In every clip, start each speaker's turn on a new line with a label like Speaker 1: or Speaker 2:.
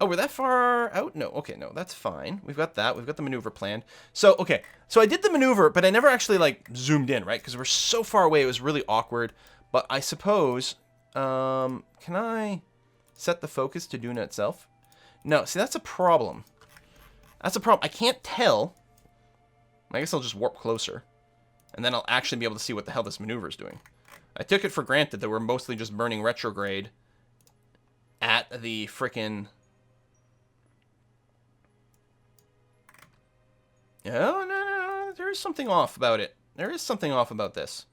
Speaker 1: Oh, we're that far out? No, okay, no, that's fine. We've got that. We've got the maneuver planned. So, okay, so I did the maneuver, but I never actually, like, zoomed in, right? Because we're so far away, it was really awkward. But I suppose, can I set the focus to Duna itself? No, see, that's a problem. That's a problem. I can't tell. I guess I'll just warp closer. And then I'll actually be able to see what the hell this maneuver is doing. I took it for granted that we're mostly just burning retrograde at the frickin'... Oh, no. There is something off about it. There is something off about this.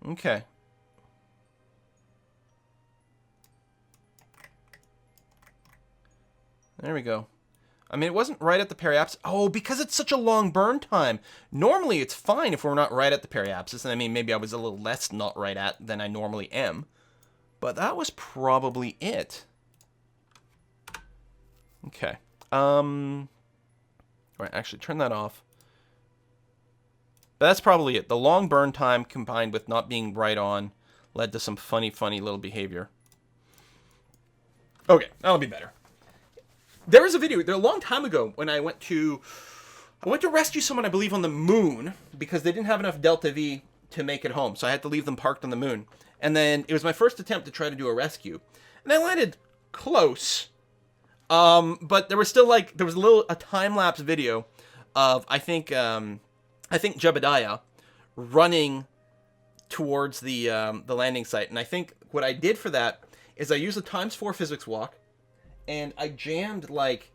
Speaker 1: Okay. There we go. I mean, it wasn't right at the periapsis. Oh, because it's such a long burn time. Normally, it's fine if we're not right at the periapsis. And I mean, maybe I was a little less not right at than I normally am. But that was probably it. Okay. Right, actually, turn that off. But that's probably it. The long burn time combined with not being right on led to some funny little behavior. Okay, that'll be better. There was a video there a long time ago when I went to rescue someone, I believe, on the moon because they didn't have enough Delta V to make it home. So I had to leave them parked on the moon. And then it was my first attempt to try to do a rescue. And I landed close. But there was still a time-lapse video of, I think Jebediah running towards the landing site. And I think what I did for that is I used a ×4 physics walk, and I jammed, like,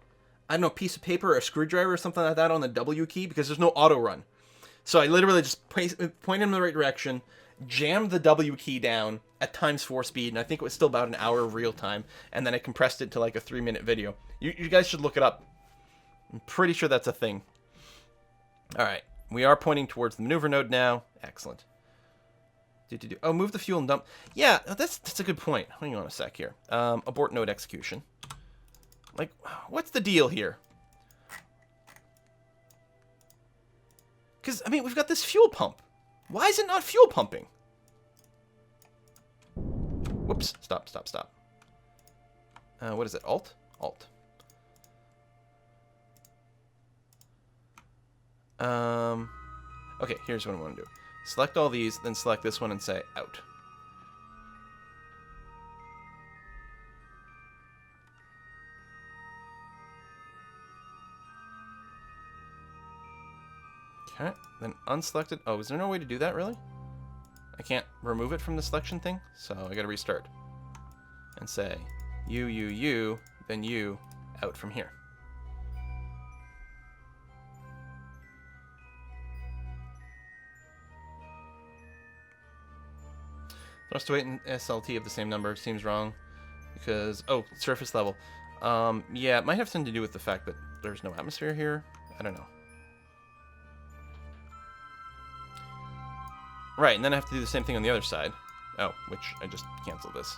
Speaker 1: I don't know, a piece of paper or a screwdriver or something like that on the W key because there's no auto run. So I literally just pointed in the right direction, jammed the W key down at ×4 speed, and I think it was still about an hour of real time, and then I compressed it to like a 3-minute video. You guys should look it up. I'm pretty sure that's a thing. All right, we are pointing towards the maneuver node now. Excellent. Oh, move the fuel and dump. Yeah, that's a good point. Hang on a sec here. Abort node execution. Like, what's the deal here? Because, I mean, we've got this fuel pump. Why is it not fuel pumping? Whoops. Stop. What is it? Alt? Alt. Okay, here's what I want to do. Select all these, then select this one and say out. Okay, then unselected. Oh, is there no way to do that, really? I can't remove it from the selection thing, so I gotta restart. And say, you, then you, out from here. Thrust weight and SLT of the same number seems wrong. Because, oh, surface level. Yeah, it might have something to do with the fact that there's no atmosphere here. I don't know. Right, and then I have to do the same thing on the other side. Oh, which I just canceled this.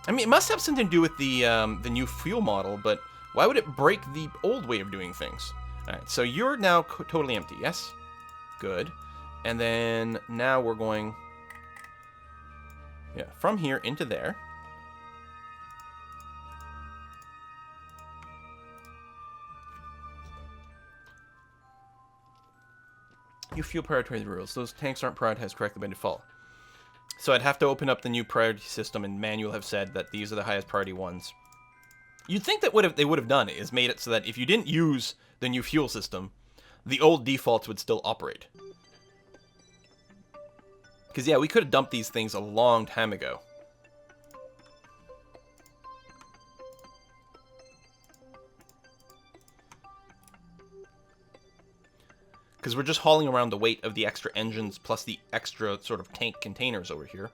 Speaker 1: I mean, it must have something to do with the new fuel model, but why would it break the old way of doing things? Alright, so you're now totally empty, yes? Good. And then now we're going... yeah, from here into there. You fuel prioritize rules. Those tanks aren't prioritized correctly by default. So I'd have to open up the new priority system, and manual have said that these are the highest priority ones. You'd think that they would have done is made it so that if you didn't use the new fuel system, the old defaults would still operate. Because, yeah, we could have dumped these things a long time ago. Because we're just hauling around the weight of the extra engines plus the extra sort of tank containers over here.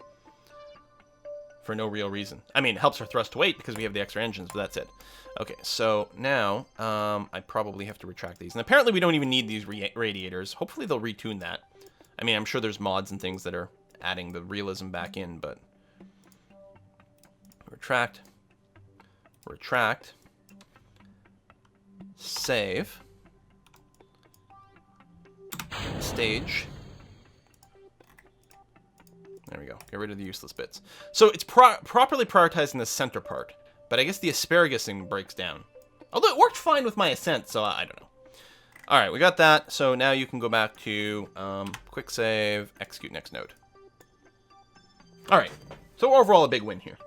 Speaker 1: For no real reason. I mean, it helps our thrust to weight because we have the extra engines, but that's it. Okay, so now I probably have to retract these. And apparently we don't even need these radiators. Hopefully they'll retune that. I mean, I'm sure there's mods and things that are adding the realism back in, but... retract. Retract. Save. Stage. There we go. Get rid of the useless bits. So it's properly prioritizing the center part. But I guess the asparagus thing breaks down. Although it worked fine with my ascent, so I don't know. All right, we got that. So now you can go back to quick save, execute next node. All right. So overall, a big win here.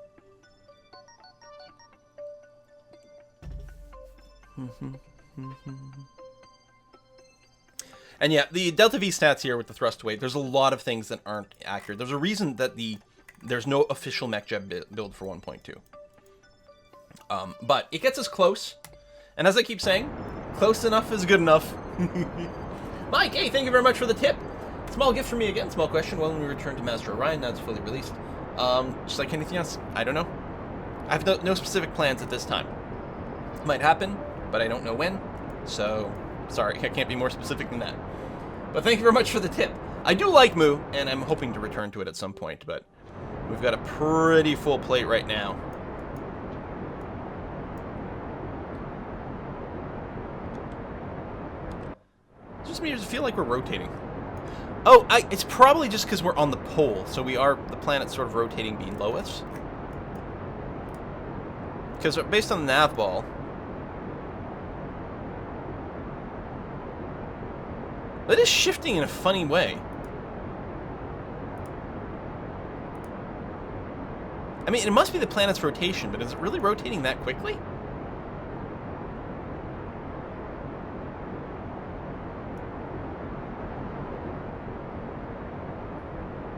Speaker 1: And yeah, the Delta V stats here with the thrust weight, there's a lot of things that aren't accurate. There's a reason that there's no official MechJeb build for 1.2. But it gets us close. And as I keep saying, close enough is good enough. Mike, hey, thank you very much for the tip. Small gift from me again. Small question. When we return to Master Orion, now it's fully released. Just like anything else, I don't know. I have no specific plans at this time. Might happen, but I don't know when. So, sorry, I can't be more specific than that. But thank you very much for the tip. I do like Moo, and I'm hoping to return to it at some point, but we've got a pretty full plate right now. Just me, does it feel like we're rotating? Oh, it's probably just because we're on the pole, so the planet's sort of rotating below us. Because based on the nav ball, it is shifting in a funny way. I mean, it must be the planet's rotation, but is it really rotating that quickly?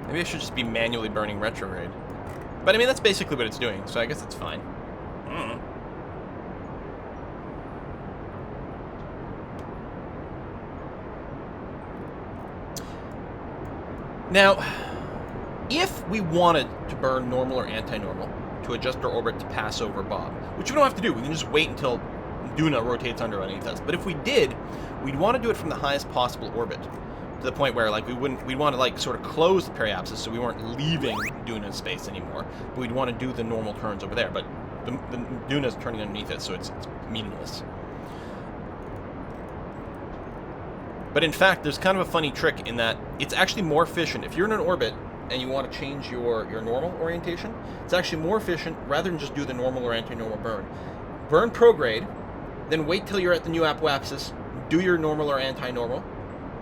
Speaker 1: Maybe I should just be manually burning retrograde. But I mean, that's basically what it's doing, so I guess it's fine. Now, if we wanted to burn normal or anti-normal to adjust our orbit to pass over Bob, which we don't have to do, we can just wait until Duna rotates underneath us. But if we did, we'd want to do it from the highest possible orbit, to the point where, like, we'd want to, like, sort of close the periapsis so we weren't leaving Duna's space anymore. But we'd want to do the normal turns over there. But the Duna's turning underneath it, so it's meaningless. But in fact, there's kind of a funny trick in that it's actually more efficient. If you're in an orbit and you want to change your normal orientation, it's actually more efficient rather than just do the normal or anti-normal burn. Burn prograde, then wait till you're at the new apoapsis, do your normal or anti-normal,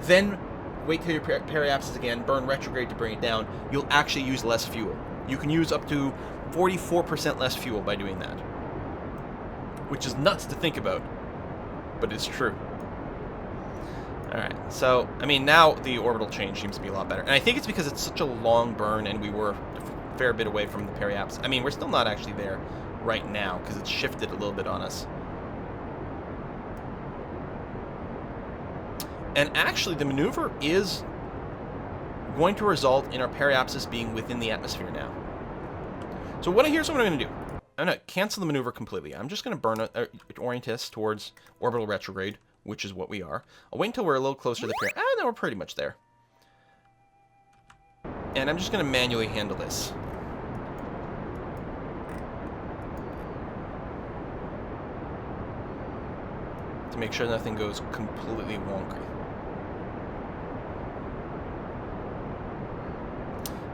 Speaker 1: then wait till your periapsis again, burn retrograde to bring it down. You'll actually use less fuel. You can use up to 44% less fuel by doing that. Which is nuts to think about, but it's true. Alright, so, I mean, now the orbital change seems to be a lot better. And I think it's because it's such a long burn and we were a fair bit away from the periapsis. I mean, we're still not actually there right now because it's shifted a little bit on us. And actually, the maneuver is going to result in our periapsis being within the atmosphere now. So here's what I'm going to do. I'm going to cancel the maneuver completely. I'm just going to burn orient us towards orbital retrograde, which is what we are. I'll wait until we're a little closer to the periapsis. No, we're pretty much there. And I'm just going to manually handle this. To make sure nothing goes completely wonky.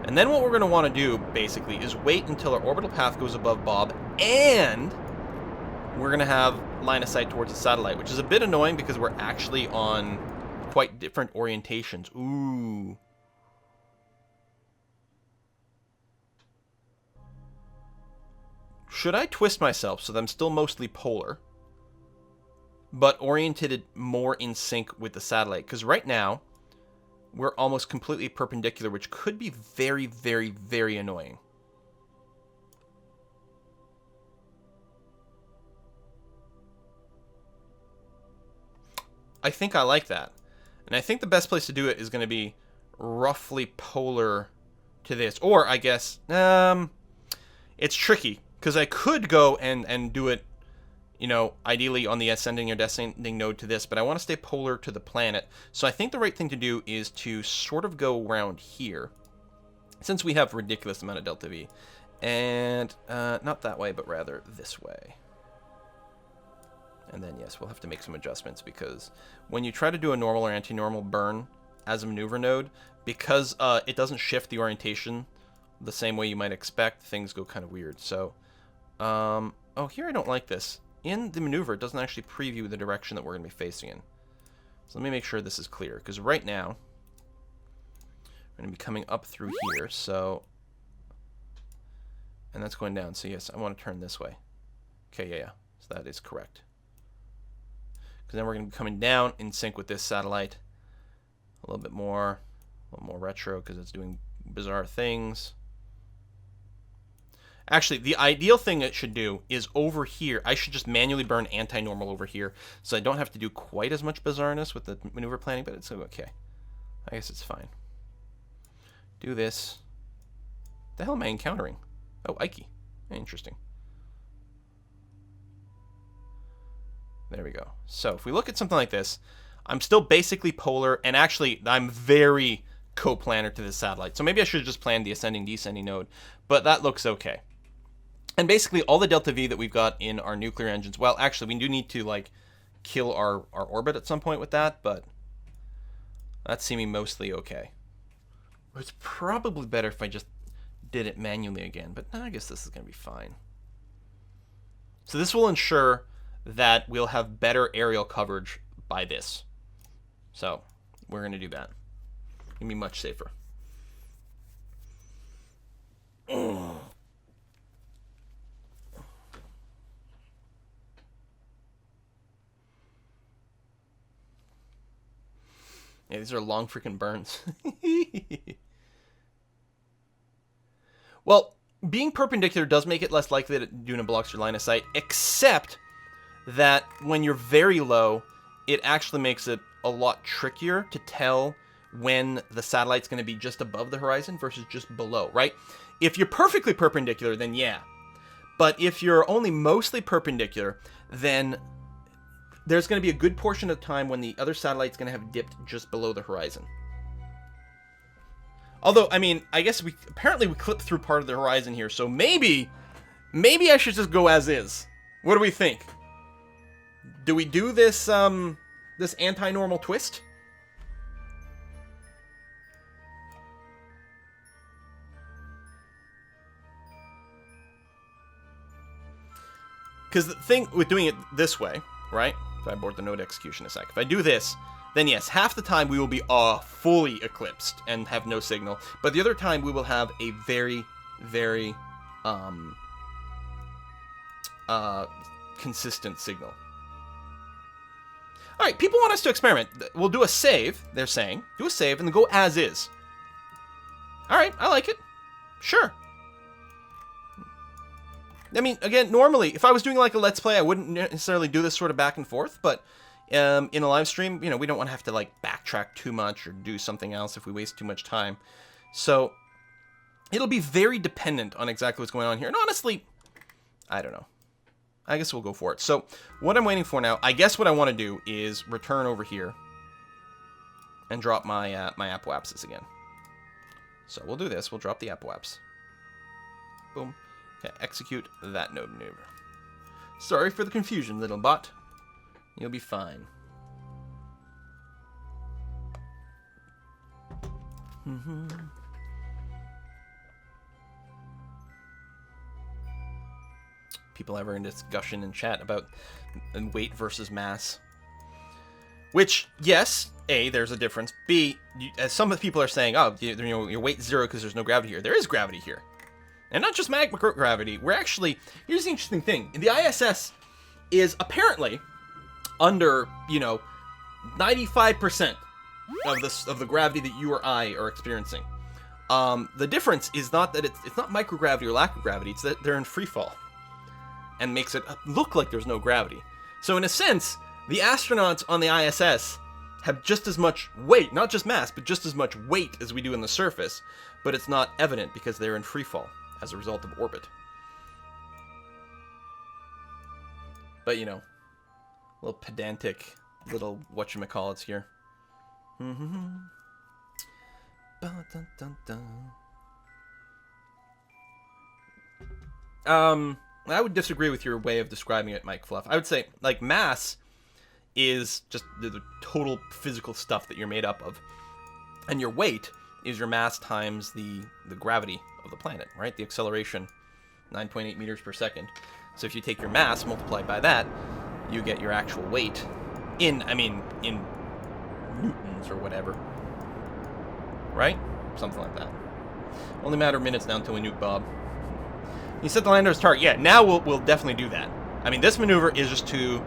Speaker 1: And then what we're going to want to do, basically, is wait until our orbital path goes above Bob, and we're going to have line of sight towards the satellite, which is a bit annoying because we're actually on quite different orientations. Ooh. Should I twist myself so that I'm still mostly polar, but oriented more in sync with the satellite? Because right now, we're almost completely perpendicular, which could be very, very, very annoying. I think I like that. And I think the best place to do it is going to be roughly polar to this. Or, I guess, it's tricky, because I could go and do it, you know, ideally on the ascending or descending node to this, but I want to stay polar to the planet. So I think the right thing to do is to sort of go around here, since we have a ridiculous amount of delta V. And not that way, but rather this way. And then, yes, we'll have to make some adjustments, because when you try to do a normal or anti-normal burn as a maneuver node, because it doesn't shift the orientation the same way you might expect, things go kind of weird. So, oh, here I don't like this. In the maneuver, it doesn't actually preview the direction that we're going to be facing in. So let me make sure this is clear, because right now, we're going to be coming up through here, so... And that's going down, so yes, I want to turn this way. Okay, yeah. So that is correct. Because then we're going to be coming down in sync with this satellite. A little more retro, because it's doing bizarre things. Actually, the ideal thing it should do is over here. I should just manually burn anti-normal over here, so I don't have to do quite as much bizarreness with the maneuver planning, but it's okay. I guess it's fine. Do this. What the hell am I encountering? Oh, Ike. Interesting. There we go. So if we look at something like this, I'm still basically polar, and actually I'm very coplanar to this satellite. So maybe I should have just planned the ascending descending node, but that looks okay. And basically all the delta V that we've got in our nuclear engines, well, actually we do need to like kill our orbit at some point with that, but that's seeming mostly okay. It's probably better if I just did it manually again, but I guess this is going to be fine. So this will ensure that we'll have better aerial coverage by this. So we're going to do that. It's going to be much safer. Yeah, these are long freaking burns. Well, being perpendicular does make it less likely that Duna blocks your line of sight, except that when you're very low, it actually makes it a lot trickier to tell when the satellite's going to be just above the horizon versus just below, right? If you're perfectly perpendicular, then yeah. But if you're only mostly perpendicular, then there's going to be a good portion of time when the other satellite's going to have dipped just below the horizon. Although, I mean, I guess we clipped through part of the horizon here, so maybe I should just go as is. What do we think? Do we do this this anti-normal twist? Because the thing with doing it this way, right? If I abort the node execution a sec. If I do this, then yes, half the time we will be fully eclipsed and have no signal. But the other time we will have a very, very consistent signal. All right, people want us to experiment. We'll do a save, they're saying. Do a save and then go as is. All right, I like it. Sure. I mean, again, normally, if I was doing like a Let's Play, I wouldn't necessarily do this sort of back and forth, but in a live stream, you know, we don't want to have to like backtrack too much or do something else if we waste too much time. So it'll be very dependent on exactly what's going on here. And honestly, I don't know. I guess we'll go for it. So what I'm waiting for now, I guess what I want to do is return over here and drop my my apoapsis again. So we'll do this. We'll drop the apoaps. Boom. Okay, execute that node maneuver. Sorry for the confusion, little bot. You'll be fine. People ever in discussion in chat about weight versus mass? Which, yes, A, there's a difference. B, as some of the people are saying, oh, you know, your weight's zero because there's no gravity here. There is gravity here. And not just microgravity. We're actually, here's the interesting thing. The ISS is apparently under, you know, 95% of the gravity that you or I are experiencing. The difference is not that it's not microgravity or lack of gravity. It's that they're in free fall, and makes it look like there's no gravity. So in a sense, the astronauts on the ISS have just as much weight, not just mass, but just as much weight as we do on the surface, but it's not evident because they're in free fall as a result of orbit. But, you know, a little pedantic little whatchamacallits here. I would disagree with your way of describing it, Mike Fluff. I would say, like, mass is just the total physical stuff that you're made up of. And your weight is your mass times the gravity of the planet, right? The acceleration, 9.8 meters per second. So if you take your mass multiplied by that, you get your actual weight in newtons or whatever. Right? Something like that. Only matter of minutes now until we nuke Bob. You set the lander as target. Yeah, now we'll definitely do that. I mean, this maneuver is just to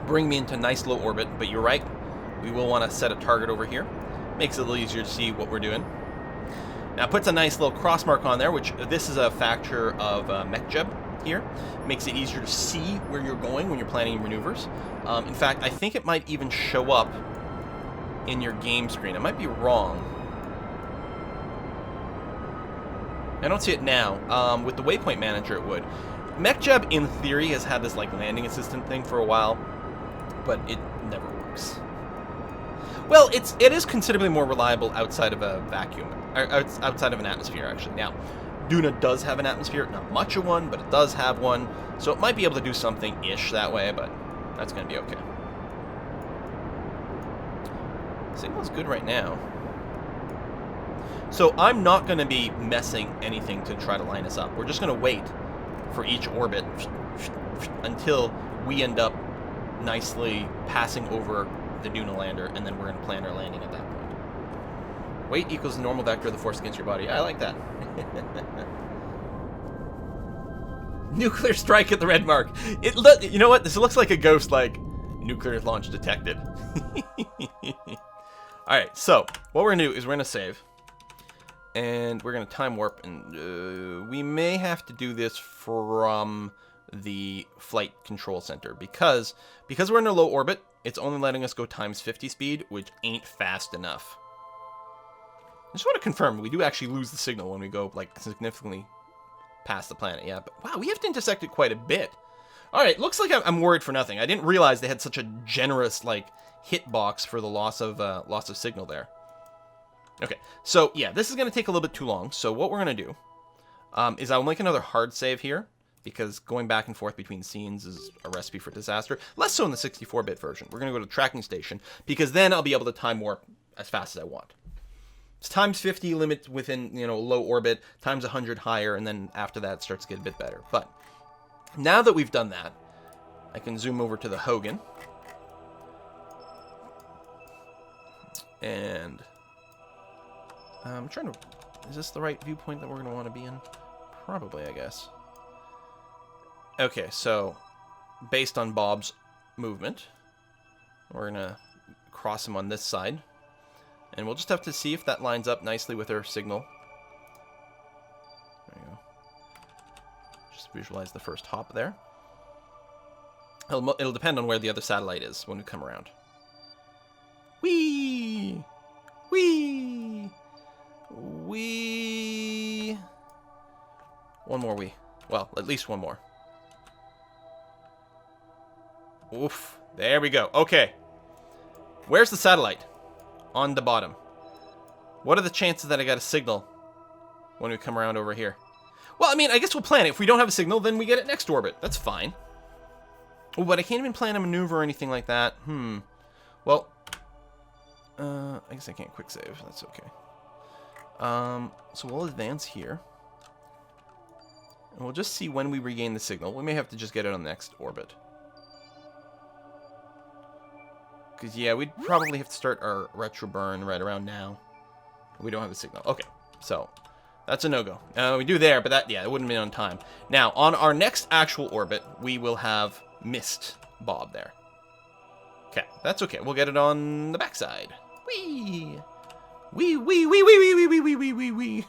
Speaker 1: bring me into nice low orbit, but you're right. We will want to set a target over here. Makes it a little easier to see what we're doing. Now, it puts a nice little cross mark on there, which this is a factor of MechJeb here. Makes it easier to see where you're going when you're planning your maneuvers. In fact, I think it might even show up in your game screen. I might be wrong. I don't see it now. With the waypoint manager, it would. MechJeb, in theory, has had this like landing assistant thing for a while, but it never works. Well, it is considerably more reliable outside of a vacuum, or outside of an atmosphere, actually. Now, Duna does have an atmosphere, not much of one, but it does have one, so it might be able to do something-ish that way, but that's going to be okay. Signal's good right now. So I'm not going to be messing anything to try to line us up. We're just going to wait for each orbit until we end up nicely passing over the Duna lander, and then we're going to plan our landing at that point. Weight equals the normal vector of the force against your body. I like that. Nuclear strike at the red mark. You know what? This looks like a ghost, like nuclear launch detected. Alright, so what we're going to do is we're going to save. And we're going to time warp, and we may have to do this from the flight control center, because we're in a low orbit, it's only letting us go times 50 speed, which ain't fast enough. I just want to confirm, we do actually lose the signal when we go, like, significantly past the planet, yeah, but wow, we have to intersect it quite a bit. Alright, looks like I'm worried for nothing. I didn't realize they had such a generous, like, hitbox for the loss of signal there. Okay, so yeah, this is going to take a little bit too long, so what we're going to do is I'll make another hard save here, because going back and forth between scenes is a recipe for disaster. Less so in the 64-bit version. We're going to go to the tracking station, because then I'll be able to time warp as fast as I want. It's times 50 limit within, low orbit, times 100 higher, and then after that it starts to get a bit better. But now that we've done that, I can zoom over to the Hogan. And I'm trying to... Is this the right viewpoint that we're going to want to be in? Probably, I guess. Okay, so based on Bob's movement, we're going to cross him on this side. And we'll just have to see if that lines up nicely with our signal. There you go. Just visualize the first hop there. It'll depend on where the other satellite is when we come around. Whee! Whee! Whee! One more whee. Well, at least one more. Oof. There we go. Okay. Where's the satellite? On the bottom. What are the chances that I got a signal when we come around over here? Well, I mean, I guess we'll plan it. If we don't have a signal, then we get it next orbit. That's fine. Oh, but I can't even plan a maneuver or anything like that. Well, I guess I can't quick save. That's okay. So we'll advance here. And we'll just see when we regain the signal. We may have to just get it on the next orbit. Because, yeah, we'd probably have to start our retro burn right around now. We don't have a signal. Okay, so that's a no-go. We do there, but that, yeah, it wouldn't be on time. Now, on our next actual orbit, we will have missed Bob there. Okay, that's okay. We'll get it on the backside. Whee! Wee, wee, wee, wee, wee, wee, wee, wee, wee, wee, wee.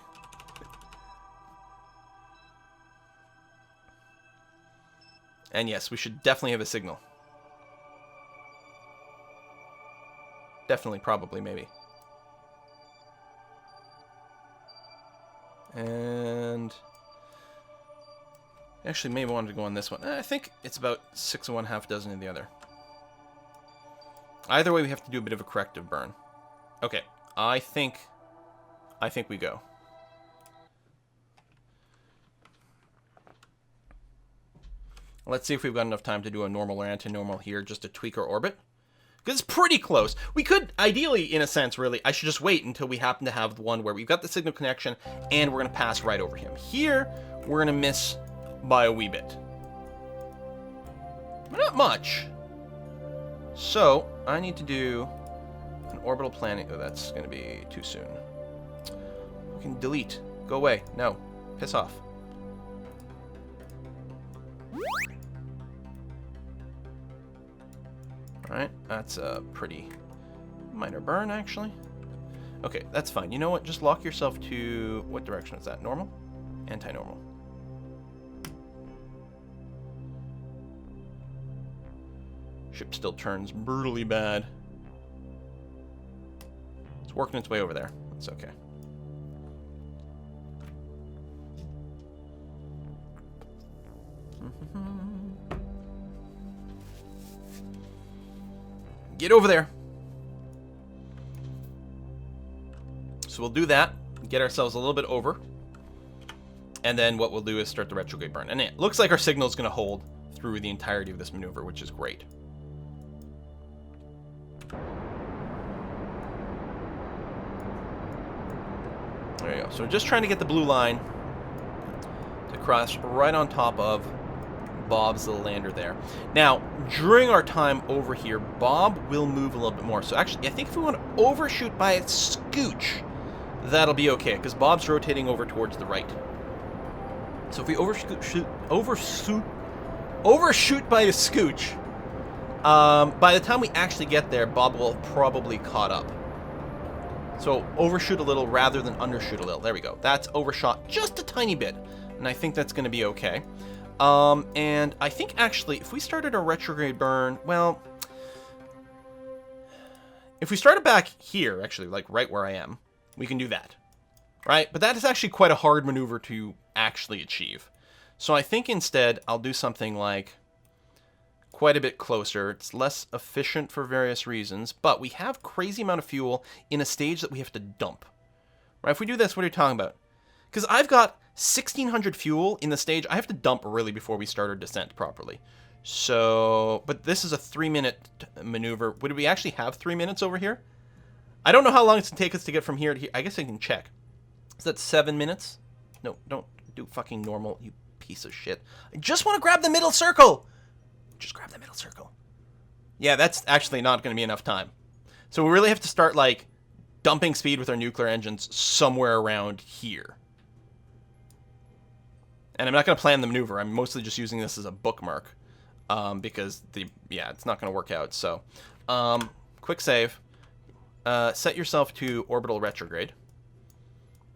Speaker 1: And yes, we should definitely have a signal. Definitely, probably, maybe. And actually, maybe I wanted to go on this one. I think it's about 6 of one, half dozen of the other. Either way, we have to do a bit of a corrective burn. Okay, I think we go. Let's see if we've got enough time to do a normal or anti-normal here, just to tweak our orbit. Because it's pretty close. We could, ideally, in a sense, really, I should just wait until we happen to have the one where we've got the signal connection and we're going to pass right over him. Here, we're going to miss by a wee bit. But not much. So, I need to do an orbital planning. Oh, that's going to be too soon. We can delete. Go away. No. Piss off. Alright, that's a pretty minor burn, actually. Okay, that's fine. You know what? Just lock yourself to... What direction is that? Normal? Anti-normal. Ship still turns brutally bad. It's working its way over there. That's okay. Get over there. So we'll do that, get ourselves a little bit over, and then what we'll do is start the retrograde burn. And it looks like our signal is going to hold through the entirety of this maneuver, which is great. There you go. So we're just trying to get the blue line to cross right on top of Bob's little lander there. Now, during our time over here, Bob will move a little bit more. So actually, I think if we want to overshoot by a scooch, that'll be okay, because Bob's rotating over towards the right. So if we overshoot by a scooch, by the time we actually get there, Bob will have probably caught up. So overshoot a little rather than undershoot a little. There we go. That's overshot just a tiny bit, and I think that's going to be okay. And I think actually, if we started a retrograde burn, well, if we started back here, actually, like right where I am, we can do that, right? But that is actually quite a hard maneuver to actually achieve. So I think instead, I'll do something like quite a bit closer. It's less efficient for various reasons, but we have crazy amount of fuel in a stage that we have to dump, right? If we do this, what are you talking about? Because I've got 1,600 fuel in the stage. I have to dump really before we start our descent properly. So, but this is a 3-minute maneuver. Would we actually have 3 minutes over here? I don't know how long it's going to take us to get from here to here. I guess I can check. Is that 7 minutes? No, don't do fucking normal, you piece of shit. I just want to grab the middle circle. Just grab the middle circle. Yeah, that's actually not going to be enough time. So we really have to start, like, dumping speed with our nuclear engines somewhere around here. And I'm not going to plan the maneuver. I'm mostly just using this as a bookmark. Because, it's not going to work out. So, quick save. Set yourself to orbital retrograde.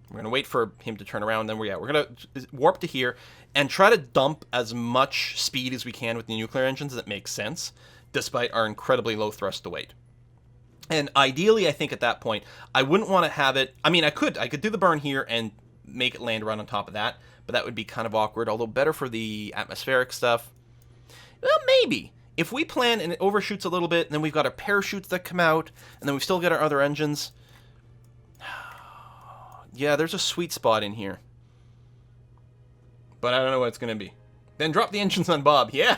Speaker 1: We're going to wait for him to turn around. Then we're going to warp to here and try to dump as much speed as we can with the nuclear engines that makes sense, despite our incredibly low thrust to weight. And ideally, I think at that point, I wouldn't want to have it... I mean, I could do the burn here and make it land right on top of that, but that would be kind of awkward, although better for the atmospheric stuff. Well, maybe. If we plan and it overshoots a little bit, and then we've got our parachutes that come out, and then we've still got our other engines... Yeah, there's a sweet spot in here. But I don't know what it's going to be. Then drop the engines on Bob. Yeah.